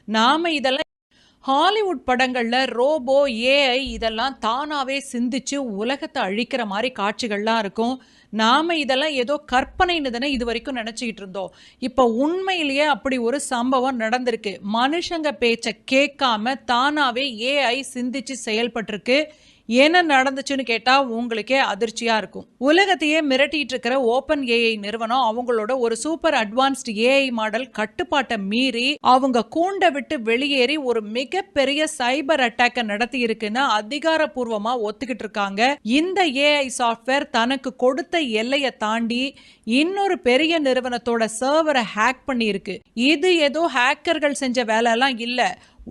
நாம இதெல்லாம் ஹாலிவுட் படங்கள்ல ரோபோ, ஏஐ இதெல்லாம் தானாவே சிந்திச்சு உலகத்தை அழிக்கிற மாதிரி காட்சிகள்லாம் இருக்கும். நாம இதெல்லாம் ஏதோ கற்பனைன்னு தானே இது வரைக்கும் நினைச்சுக்கிட்டு இருந்தோம். இப்ப உண்மையிலேயே அப்படி ஒரு சம்பவம் நடந்திருக்கு. மனுஷங்க பேச்ச கேட்காம தானாவே ஏஐ சிந்திச்சு செயல்பட்டிருக்கு. என்ன நடந்துச்சுன்னு கேட்டா உங்களுக்கே அதிர்ச்சியா இருக்கும். உலகத்தையே மிரட்டிட்டு இருக்கிற ஓப்பன் ஏஐ நிறுவனம் அவங்களோட ஒரு சூப்பர் அட்வான்ஸ்டு ஏஐ மாடல் கட்டுப்பாட்டை மீறி அவங்க கூண்டை விட்டு வெளியேறி ஒரு மிகப்பெரிய சைபர் அட்டாக்கை நடத்தி இருக்குன்னு அதிகாரப்பூர்வமா ஒத்துக்கிட்டு இருக்காங்க. இந்த ஏஐ சாஃப்ட்வேர் தனக்கு கொடுத்த எல்லையை தாண்டி இன்னொரு பெரிய நிறுவனத்தோட சர்வரை ஹேக் பண்ணி இருக்கு. இது ஏதோ ஹேக்கர்கள் செஞ்ச வேலை எல்லாம் இல்ல,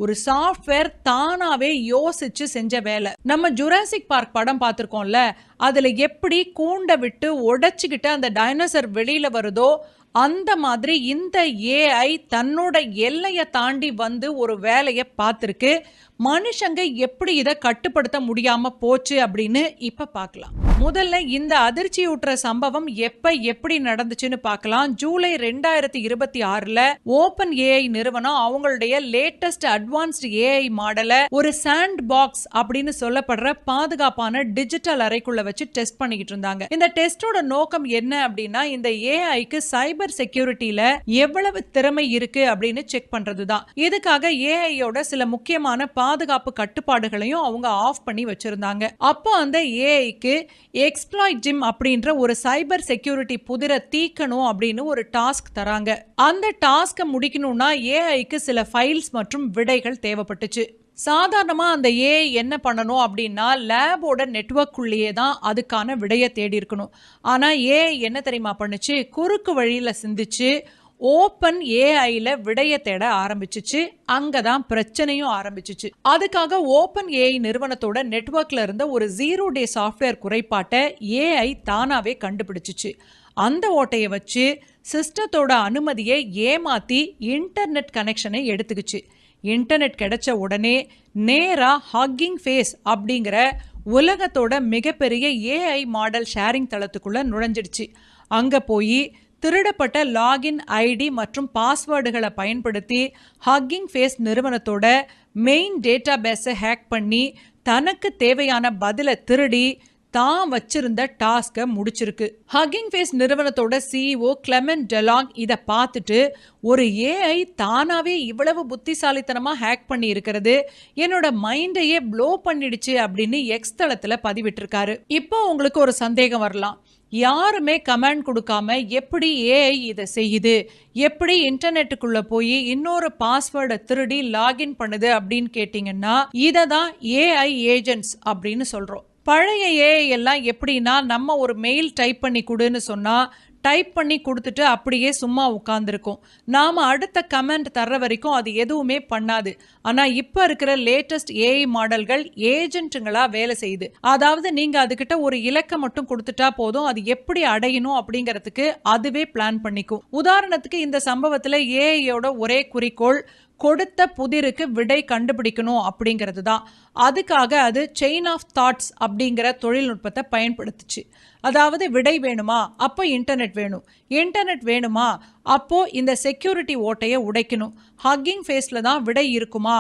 ஒரு சாஃப்ட்வேர் தானாவே யோசிச்சு செஞ்ச வேலை. நம்ம ஜுராசிக் பார்க் படம் பார்த்திருக்கோம்ல, அதுல எப்படி கூண்டை விட்டு உடைச்சுக்கிட்டு அந்த டைனோசர் வெளியில வருதோ அந்த மாதிரி இந்த ஏஐ தன்னோட எல்லையை தாண்டி வந்து ஒரு வேலையை பார்த்துருக்கு. மனுஷங்க எப்படி இதை கட்டுப்படுத்த முடியாம போச்சு அப்படின்னு இப்ப பார்க்கலாம். முதல்ல இந்த அதிர்ச்சியூட்டுற சம்பவம் எப்படி நடந்துச்சுன்னு பார்க்கலாம். ஜூலை 2026 ஓப்பன் ஏஐ நிறுவனம் அவங்களுடைய லேட்டஸ்ட் அட்வான்ஸ்டு ஏஐ மாடலை ஒரு சாண்ட் பாக்ஸ் அப்படின்னு சொல்லப்படுற பாதுகாப்பான டிஜிட்டல் அறைக்குள்ள வச்சு டெஸ்ட் பண்ணிக்கிட்டு இருந்தாங்க. இந்த டெஸ்டோட நோக்கம் என்ன அப்படின்னா, இந்த ஏஐக்கு சைபர் செக்யூரிட்டியில எவ்வளவு திறமை இருக்கு அப்படின்னு செக் பண்றதுதான். இதுக்காக ஏஐயோட சில முக்கியமான பாதுகாப்பு கட்டுப்பாடுகளையும் அவங்க ஆஃப் பண்ணி வச்சிருந்தாங்க. அப்போ அந்த ஏஐக்கு எக்ஸ்ப்ளாய்ட் ஜிம் அப்படின்ற ஒரு சைபர் செக்யூரிட்டி புதிரை தீக்கணும் அப்படின்னு ஒரு டாஸ்க் தராங்க. அந்த டாஸ்கை முடிக்கணும்னா ஏஐக்கு சில ஃபைல்ஸ் மற்றும் விடைகள் தேவைப்பட்டுச்சு. சாதாரணமா அந்த ஏஐ என்ன பண்ணணும் அப்படின்னா, லேபோட நெட்வொர்க்குள்ளேயே தான் அதுக்கான விடையை தேடி இருக்கணும். ஆனா ஏஐ என்ன தெரியுமா பண்ணுச்சு, குறுக்கு வழியில சிந்திச்சு ஓப்பன் ஏஐல விடைய தேட ஆரம்பிச்சிச்சு. அங்கதான் பிரச்சனையும் ஆரம்பிச்சிச்சு. அதுக்காக ஓப்பன் ஏஐ நிறுவனத்தோட நெட்வொர்க்ல இருந்த ஒரு 0 டே சாஃப்ட்வேர் குறைபாட்டை ஏஐ தானாவே கண்டுபிடிச்சிச்சு. அந்த ஓட்டையை வச்சு சிஸ்டத்தோட அனுமதியை ஏமாத்தி இன்டர்நெட் கனெக்ஷனை எடுத்துக்கிச்சு. இன்டர்நெட் கிடைச்ச உடனே நேரா ஹக்கிங் ஃபேஸ் அப்படிங்கிற உலகத்தோட மிகப்பெரிய ஏஐ மாடல் ஷேரிங் தளத்துக்குள்ள நுழைஞ்சிடுச்சு. அங்க போய் திருடப்பட்ட லாகின் ஐடி மற்றும் பாஸ்வேர்டுகளை பயன்படுத்தி ஹக்கிங் ஃபேஸ் நிறுவனத்தோட மெயின் டேட்டா பேஸை ஹேக் பண்ணி தனக்கு தேவையான பதிலை திருடி தான் வச்சிருந்த டாஸ்கை முடிச்சிருக்கு. ஹக்கிங் ஃபேஸ் நிறுவனத்தோட சிஇஓ கிளெமெண்ட் டெலாங் இதை பார்த்துட்டு, ஒரு ஏஐ தானாவே இவ்வளவு புத்திசாலித்தனமா ஹேக் பண்ணி இருக்கிறது என்னோட மைண்டையே ப்ளோ பண்ணிடுச்சு அப்படின்னு எக்ஸ் தளத்துல பதிவிட்டிருக்காரு. இப்போ உங்களுக்கு ஒரு சந்தேகம் வரலாம், யாருமே கமெண்ட் கொடுக்காம எப்படி ஏஐ இதை செய்யுது, எப்படி இன்டர்நெட்டுக்குள்ள போய் இன்னொரு பாஸ்வேர்டை திருடி லாகின் பண்ணுது அப்படின்னு கேட்டீங்கன்னா, இதை தான் ஏஐ ஏஜென்ட்ஸ் அப்படின்னு சொல்றோம். பழைய ஏஐ எல்லாம் எப்படின்னா, நம்ம ஒரு மெயில் டைப் பண்ணி கொடுன்னு சொன்னா டைப் பண்ணி கொடுத்துட்டு அப்படியே சும்மா உட்கார்ந்துருக்கும். நாம் அடுத்த கமெண்ட் தர்ற வரைக்கும் அது எதுவுமே பண்ணாது. ஆனால் இப்போ இருக்கிற லேட்டஸ்ட் ஏஐ மாடல்கள் ஏஜென்ட்டுங்களா வேலை செய்யுது. அதாவது நீங்கள் அதுக்கிட்ட ஒரு இலக்கை மட்டும் கொடுத்துட்டா போதும், அது எப்படி அடையணும் அப்படிங்கிறதுக்கு அதுவே பிளான் பண்ணிக்கும். உதாரணத்துக்கு இந்த சம்பவத்தில் ஏஐயோட ஒரே குறிக்கோள் கொடுத்த புதிருக்கு விடை கண்டுபிடிக்கணும் அப்படிங்கிறது தான். அதுக்காக அது செயின் ஆஃப் தாட்ஸ் அப்படிங்கிற தொழில்நுட்பத்தை பயன்படுத்துச்சு. அதாவது விடை வேணுமா, அப்போ இன்டர்நெட் வேணும், இன்டர்நெட் வேணுமா, அப்போ இந்த செக்யூரிட்டி ஓட்டையை உடைக்கணும், ஹக்கிங் ஃபேஸ்ல தான் விடை இருக்குமா,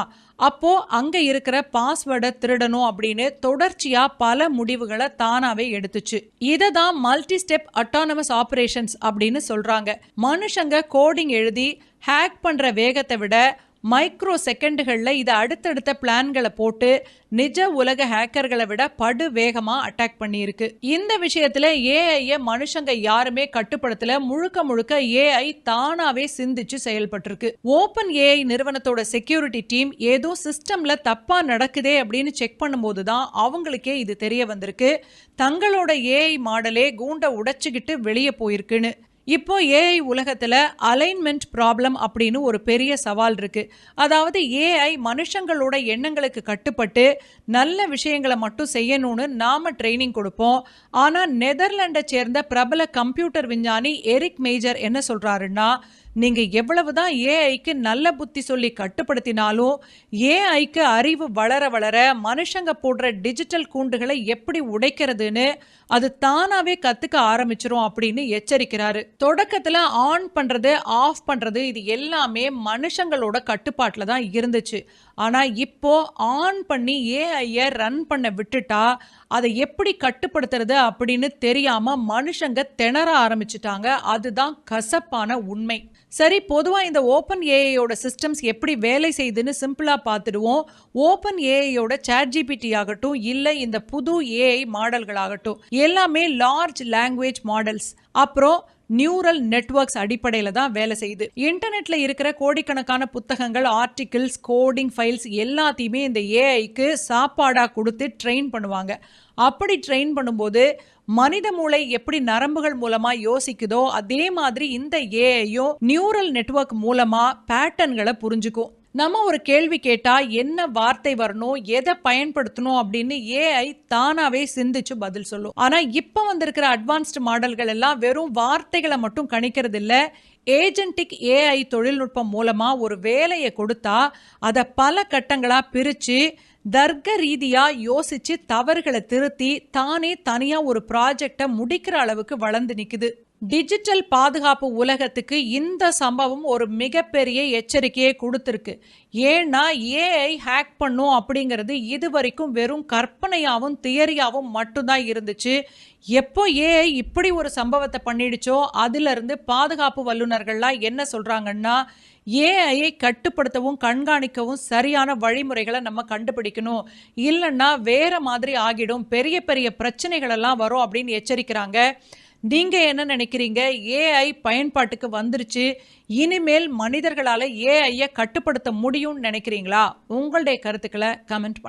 அப்போ அங்க இருக்கிற பாஸ்வேர்டை திருடணும் அப்படின்னு தொடர்ச்சியா பல முடிவுகளை தானாவே எடுத்துச்சு. இதை தான் மல்டி ஸ்டெப் அட்டானமஸ் ஆபரேஷன்ஸ் அப்படின்னு சொல்றாங்க. மனுஷங்க கோடிங் எழுதி ஹேக் பண்ற வேகத்தை விட மைக்ரோ செகண்டுகளில் இதை அடுத்தடுத்த பிளான்களை போட்டு நிஜ உலக ஹேக்கர்களை விட படு வேகமாக அட்டாக் பண்ணியிருக்கு. இந்த விஷயத்தில் ஏஐயை மனுஷங்க யாருமே கட்டுப்படுத்தல, முழுக்க முழுக்க ஏஐ தானாவே சிந்திச்சு செயல்பட்டிருக்கு. ஓப்பன் ஏஐ நிறுவனத்தோட செக்யூரிட்டி டீம் ஏதோ சிஸ்டம்ல தப்பா நடக்குதே அப்படின்னு செக் பண்ணும்போது தான் அவங்களுக்கே இது தெரிய வந்திருக்கு, தங்களோட ஏஐ மாடலே கூண்டை உடைச்சுக்கிட்டு வெளியே போயிருக்குன்னு. இப்போ ஏஐ உலகத்தில் அலைன்மெண்ட் ப்ராப்ளம் அப்படின்னு ஒரு பெரிய சவால் இருக்கு. அதாவது ஏஐ மனுஷங்களோட எண்ணங்களுக்கு கட்டுப்பட்டு நல்ல விஷயங்களை மட்டும் செய்யணும்னு நாம ட்ரைனிங் கொடுப்போம். ஆனால் நெதர்லாண்டை சேர்ந்த பிரபல கம்ப்யூட்டர் விஞ்ஞானி எரிக் மேஜர் என்ன சொல்றாருன்னா, நீங்க எவ்வளவுதான் ஏஐக்கு நல்ல புத்தி சொல்லி கட்டுப்படுத்தினாலும் ஏஐக்கு அறிவு வளர வளர மனுஷங்க போடுற டிஜிட்டல் கூண்டுகளை எப்படி உடைக்கிறதுன்னு அது தானாவே கத்துக்க ஆரம்பிச்சிரும் அப்படின்னு எச்சரிக்கிறாரு. தொடக்கத்துல ஆன் பண்றது ஆஃப் பண்றது இது எல்லாமே மனுஷங்களோட கட்டுப்பாட்டுல தான் இருந்துச்சு. ஆனா இப்போ ஆன் பண்ணி ஏஐய ரன் பண்ண விட்டுட்டா அதை எப்படி கட்டுப்படுத்துறது அப்படின்னு தெரியாம மனுஷங்க திணற ஆரம்பிச்சுட்டாங்க. அதுதான் கசப்பான உண்மை. சரி, பொதுவா இந்த ஓப்பன் ஏஐயோட சிஸ்டம்ஸ் எப்படி வேலை செய்யுதுன்னு சிம்பிளா பார்த்துடுவோம். ஓப்பன் ஏஐயோட ChatGPT ஆகட்டும், இல்ல இந்த புது ஏஐ மாடல்கள் ஆகட்டும், எல்லாமே லார்ஜ் லாங்குவேஜ் மாடல்ஸ், அப்புறம் நியூரல் நெட்வொர்க்ஸ் அடிப்படையில தான் வேலை செய்யுது. இன்டர்நெட்ல இருக்கிற கோடிக்கணக்கான புத்தகங்கள், ஆர்டிகிள்ஸ், கோடிங் ஃபைல்ஸ் எல்லாத்தையுமே இந்த ஏஐக்கு சாப்பாடா கொடுத்து ட்ரெயின் பண்ணுவாங்க. அப்படி ட்ரெயின் பண்ணும்போது மனித மூளை எப்படி நரம்புகள் மூலமா யோசிக்குதோ அதே மாதிரி இந்த ஏஐயும் நியூரல் நெட்வொர்க் மூலமா பேட்டர்ன்களை புரிஞ்சுக்கும். நம்ம ஒரு கேள்வி கேட்டா என்ன வார்த்தை வரணும், எதை பயன்படுத்தணும் அப்படின்னு ஏஐ தானாவே சிந்திச்சு பதில் சொல்லும். ஆனா இப்ப வந்திருக்கிற அட்வான்ஸ்டு மாடல்கள் எல்லாம் வெறும் வார்த்தைகளை மட்டும் கணிக்கிறது இல்ல. ஏஜென்டிக் ஏஐ தொழில்நுட்பம் மூலமா ஒரு வேலையை கொடுத்தா அதை பல கட்டங்களா பிரிச்சு தர்க்க ரீதியா யோசிச்சு தவறுகளை திருத்தி தானே தனியா ஒரு ப்ராஜெக்டை முடிக்கிற அளவுக்கு வளர்ந்து நிக்குது. டிஜிட்டல் பாதுகாப்பு உலகத்துக்கு இந்த சம்பவம் ஒரு மிகப்பெரிய எச்சரிக்கையை கொடுத்திருக்கு. ஏன்னா ஏஐ ஹேக் பண்ணும் அப்படிங்கிறது இது வரைக்கும் வெறும் கற்பனையாவும் தியரியாவும் மட்டும்தான் இருந்துச்சு. எப்போ ஏஐ இப்படி ஒரு சம்பவத்தை பண்ணிடுச்சோ அதுல இருந்து பாதுகாப்பு வல்லுநர்கள்லாம் என்ன சொல்றாங்கன்னா, ஏஐயை கட்டுப்படுத்தவும் கண்காணிக்கவும் சரியான வழிமுறைகளை நம்ம கண்டுபிடிக்கணும், இல்லைன்னா வேற மாதிரி ஆகிடும், பெரிய பெரிய பிரச்சனைகள் எல்லாம் வரும் அப்படின்னு எச்சரிக்கிறாங்க. நீங்க என்ன நினைக்கிறீங்க? ஏஐ பயன்பாட்டுக்கு வந்துருச்சு, இனிமேல் மனிதர்களால ஏஐயை கட்டுப்படுத்த முடியும்னு நினைக்கிறீங்களா? உங்களுடைய கருத்துக்களை கமெண்ட்